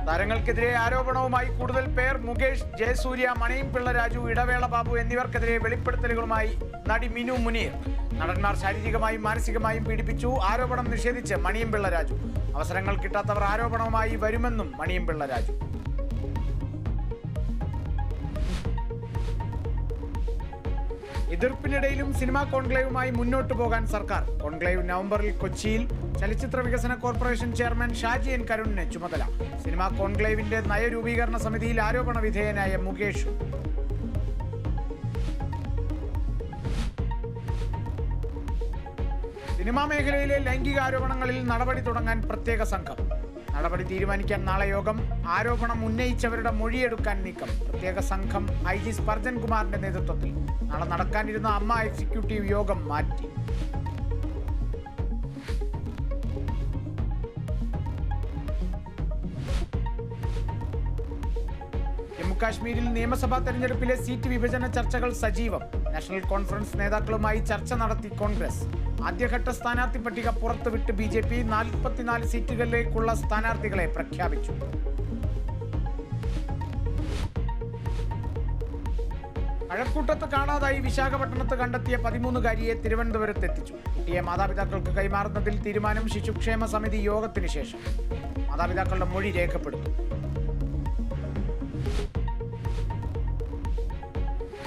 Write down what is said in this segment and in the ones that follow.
താരങ്ങൾക്കെതിരെ ആരോപണവുമായി കൂടുതൽ പേർ. മുകേഷ്, ജയസൂര്യ, മണിയംപിള്ള രാജു, ഇടവേള ബാബു എന്നിവർക്കെതിരെ വെളിപ്പെടുത്തലുകളുമായി നടി മിനു മുനീർ. നടന്മാർ ശാരീരികമായും മാനസികമായും പീഡിപ്പിച്ചു. ആരോപണം നിഷേധിച്ച് മണിയംപിള്ള രാജു. അവസരങ്ങൾ കിട്ടാത്തവർ ആരോപണവുമായി വരുമെന്നും മണിയംപിള്ള രാജു. എതിർപ്പിനിടയിലും സിനിമാ കോൺക്ലേവുമായി മുന്നോട്ടു പോകാൻ സർക്കാർ. കോൺക്ലേവ് നവംബറിൽ കൊച്ചിയിൽ. ചലച്ചിത്ര വികസന കോർപ്പറേഷൻ ചെയർമാൻ ഷാജി എൻ കരുണിന് ചുമതല. സിനിമാ കോൺക്ലേവിന്റെ നയരൂപീകരണ സമിതിയിൽ ആരോപണ വിധേയനായ മുകേഷ്. സിനിമാ മേഖലയിലെ ലൈംഗികാരോപണങ്ങളിൽ നടപടി തുടങ്ങാൻ പ്രത്യേക സംഘം. നടപടി തീരുമാനിക്കാൻ നാളെ യോഗം. ആരോപണം ഉന്നയിച്ചവരുടെ മൊഴിയെടുക്കാൻ നീക്കം. പ്രത്യേക സംഘം IG സ്പർജൻ കുമാറിന്റെ നേതൃത്വത്തിൽ. നാളെ നടക്കാനിരുന്ന അമ്മ എക്സിക്യൂട്ടീവ് യോഗം മാറ്റി. ജമ്മുകാശ്മീരിൽ നിയമസഭാ തെരഞ്ഞെടുപ്പിലെ സീറ്റ് വിഭജന ചർച്ചകൾ സജീവം. നാഷണൽ കോൺഫറൻസ് നേതാക്കളുമായി ചർച്ച നടത്തി കോൺഗ്രസ്. ആദ്യഘട്ട സ്ഥാനാർത്ഥി പട്ടിക പുറത്തുവിട്ട് BJP. 44 സീറ്റുകളിലേക്കുള്ള സ്ഥാനാർത്ഥികളെ പ്രഖ്യാപിച്ചു. കഴക്കൂട്ടത്ത് കാണാതായി വിശാഖപട്ടണത്ത് കണ്ടെത്തിയ 13-കാരിയെ തിരുവനന്തപുരത്ത് എത്തിച്ചു. കുട്ടിയെ മാതാപിതാക്കൾക്ക് കൈമാറുന്നതിൽ തീരുമാനം. ശിശുക്ഷേമ സമിതി യോഗത്തിന് ശേഷം മാതാപിതാക്കളുടെ മൊഴി രേഖപ്പെടുത്തും.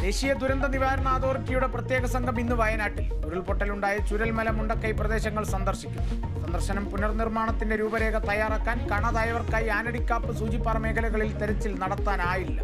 ദേശീയ ദുരന്ത നിവാരണ അതോറിറ്റിയുടെ പ്രത്യേക സംഘം ഇന്ന് വയനാട്ടിൽ. ഉരുൾപൊട്ടലുണ്ടായ ചുരൽമല, മുണ്ടക്കൈ പ്രദേശങ്ങൾ സന്ദർശിക്കും. സന്ദർശനം പുനർനിർമ്മാണത്തിന്റെ രൂപരേഖ തയ്യാറാക്കാൻ. കാണാതായവർക്കായി ആനടിക്കാപ്പ്, സൂചിപ്പാറ മേഖലകളിൽ തെരച്ചിൽ നടത്താനായില്ല.